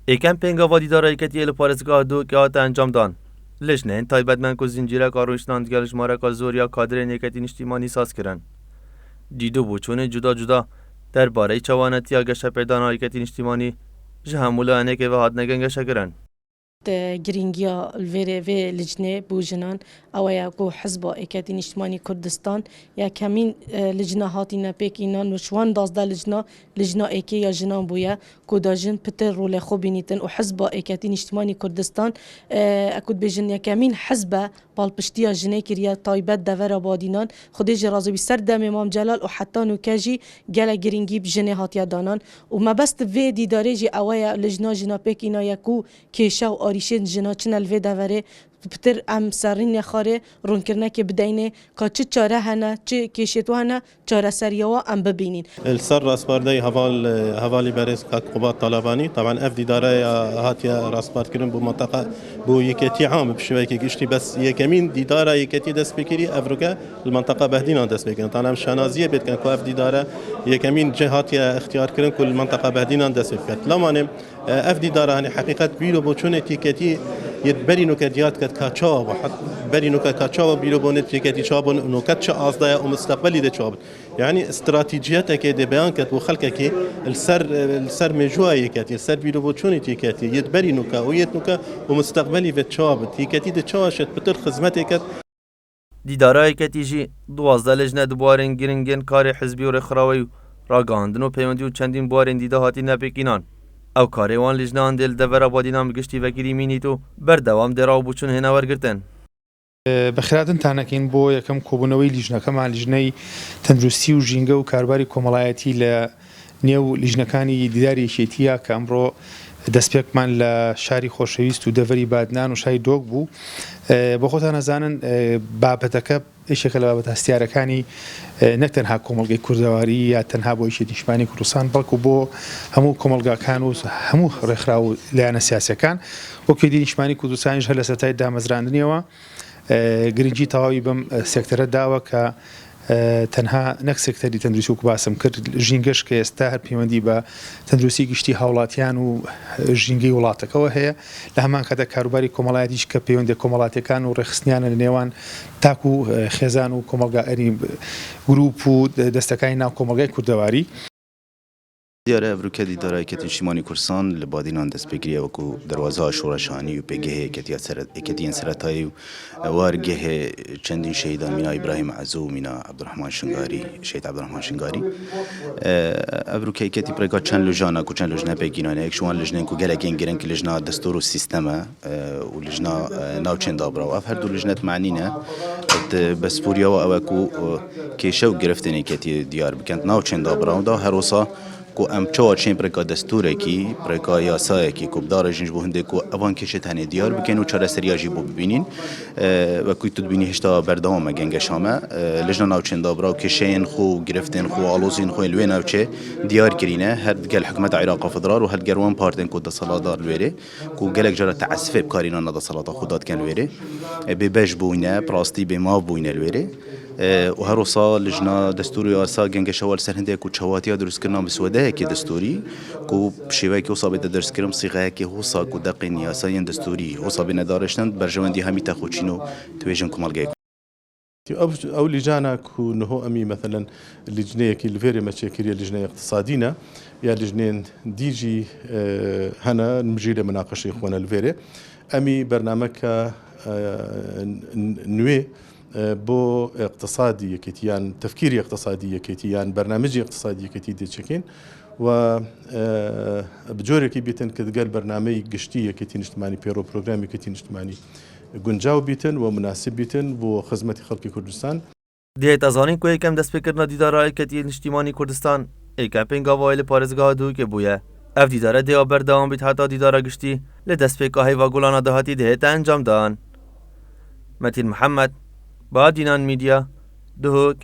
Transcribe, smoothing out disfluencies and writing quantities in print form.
ایکم پنگاوا دیدارایی که تیل پارسگاه دو که هات انجام دان لجنه تایبەتمەند کو زنجیره کاروشتان دیگر ژمارەکە زۆریا کادرên یەکەتی نیشتیمانی ساز kirin. دیدو بوو چونê cuda cuda derbarەی çawanetiya geşepêdana yeketî niştîmanî ji hemû layanekê ve hatine gengeşekirin. گرینگیا الویره و لجنه بوجنان اویا کو حزب اکتی نشتمانی کردستان یا کمین لجنه هاتی نپیکینان و شوان دازده لجنه اکی یا جنان بویا کو داجن پتر رول خوبینیتن و حزب اکتی نشتمانی کردستان اکود بجن یا کمین حزب بالپشتیا جنه کریا تایبت دور آبادینان خودی جرازو بی سر دم امام جلال و حتی نوکجی گل گرینگی بجنه هاتیا دانان و مبست و دیداره جی اویا لجنه جنا پیکینا یکو کیشا و آریشن جنا چنل و دوره پتر ام سرین خاره رون کرنه که بدینه که چه چاره هنه چه کشیتو هنه چاره سریعه ام ببینین. السر راسپاردی حوالی برز قبات طالبانی طبعا افدی داره هاتیا راسپارد کردن بو منطقه بو یکتی عام بشوی که گشتی بس یکمین دیداره یکتی دست بکری افریقا المنطقه بهدینا دست بکن طالب شنازیه بید کن که افدی داره یکمین جهاتیا اختیار کردن کل منطقه بهدینا دست بکن لامانه افدی داره هنی حقیقت بیرو بو چون تیکتی يتبري نكديات كاتشاب وحط بري نكاتشاب بيرو بونت يكتي شاب نكاتش أصداء ومستقبلي ده شاب يعني استراتيجيات كده بيان كت وخلقك السر مجوعي كتي السر بيرو بوشوني تيكتي يتبري نكا ويت ومستقبلي في شاب تيكتي ده شاشت بتر خدمتك دیدارایی که تیجی 12 لجنه دوبارین گرینگن کار حزبی و رخراوی را گاندن و پیوندی و چندین بارین دیده هاتی نپیکینان. او کاروان لجنان دل دور آبادینا مگشتی وکیلی مینیتو بردوام دراو بوچون هنا ورگرتن. بەخیراتن تانەکەین بۆ یەکەم کۆبوونەوەی لیژنەکەمان لیژنەی تەندروستی و ژینگە و کارباری کۆمەڵایەتی لە نێو لیژنەکانی دیداری یەکێتیە کە ئەمڕۆ دەستپێکمان لە شاری خۆشەویست و دەڤەری بادنان و شاری دۆک بوو بۆ خۆتان نەزانن بابەتەکە یەکێکە لە بابەتە هەستیارەکانی نەک تەنها کۆمەڵگەی کوردەواری یا تەنها بۆ یەکێتی نیشتیمانی کوردستان بەڵکو بۆ هەموو کۆمەڵگاکان و هەموو ڕێکخرا و لایەنە سیاسیەکان وەک یەکێتی نیشتیمانی کوردستانیش هەر لە سەرەتای دامەزراندنیەوە گرنگی تەواوی بەم سێکتەرە داوە کە تەنها نەک سێکتەری تەندروستی و باسم کرد ژینگەش کە ئێستا هەر پەیوەندی بە تەندروستی گشتی هاوڵاتیان و ژینگەی وڵاتەکەەوە هەیە لە هەمان کاتە کاروباری کۆمەڵایەتیش کە پەیوەندی کۆمەڵاتیەکان و ڕێخستنیانە لە نێوان تاک و خێزان و کۆمەلگای گروپ و دەستەکانی ناو کۆمەلگای کوردەواری دیاره افریقا دیداره که نیشتیمانی کردستان لبادینان دست بگیری و کو دروازه شورشانی و پیگه کتیان سرطایی و وارگه چندین شهیدان مینا ابراهیم عزو مینا عبدالرحمن شنگاری شهید عبدالرحمن شنگاری افریقا کتی پرگا چند لجانا کو چند لجنه پیگینانه یک شوان لجنه کو گله گنگرن که لجنه دستور و سیستمه و لجنه ناو چند دابرا و هر دو لجنه معنینه بس پوریا و اوکو کیشو گرفتنی کتی دیار بکند ناو چند دابرا و دا هر وصا کو ام چوار چین پرکا دستوره کی پرکا یاسای کی کو بدار جنج بو هنده کو اوان کشه تنه دیار بکن و چاره سریاجی بو ببینین و کوی تو ببینی هشتا بردام گنگ شامه لجنا ناوچین دابرا و کشین خو گرفتن خو آلوزین خو لوی ناوچه دیار کرینه هر گل حکومت عراق فدرال و هر گروان پارتن کو دسالادار لویره کو گلک جرا تعسف بکارینا ندا سالات خودات کن لویره به بج بوینه پراستی به ما بوینه لویره و هر وصا لجنة دستوري أرسا جنگ شوال سرهنده کو چواتیا درست کردن بسوده که دستوری کو شیوه که وصا بده درست کردن صيغه که وصا کو دقین یاساین دستوری وصا بین دارشتن برجواندی همی تخوچینو تویجن کمالگی او لجانا كو نهو امي مثلا لجنه كي الفيري مشاكل لجنه اقتصادينا يا لجنين ديجي هنا نمجيله مناقشه اخوانا الفيري امي برنامجك نوي بو اقتصادي كتيان تفكيري اقتصادي كتيان برنامجي اقتصادي كتي دي تشكين و بجوري كي بيتن كتقال برنامج قشتيه كتي نجتماني بيرو بروجرامي كتي نجتماني گنجاو بیتن و مناسب بیتن و خدمت خلق کردستان. دیت از آنین که یکم دست بکرنا دیدارای کتی نیشتیمانی کردستان یکم پنگا وایل پارزگاه دو که بویه. اف دیداره دیا بردوام بیت حتی دیدارا گشتی لدست بکاهی و گلان دهاتی دهت انجام دان. متین محمد با دینان میدیا دهوک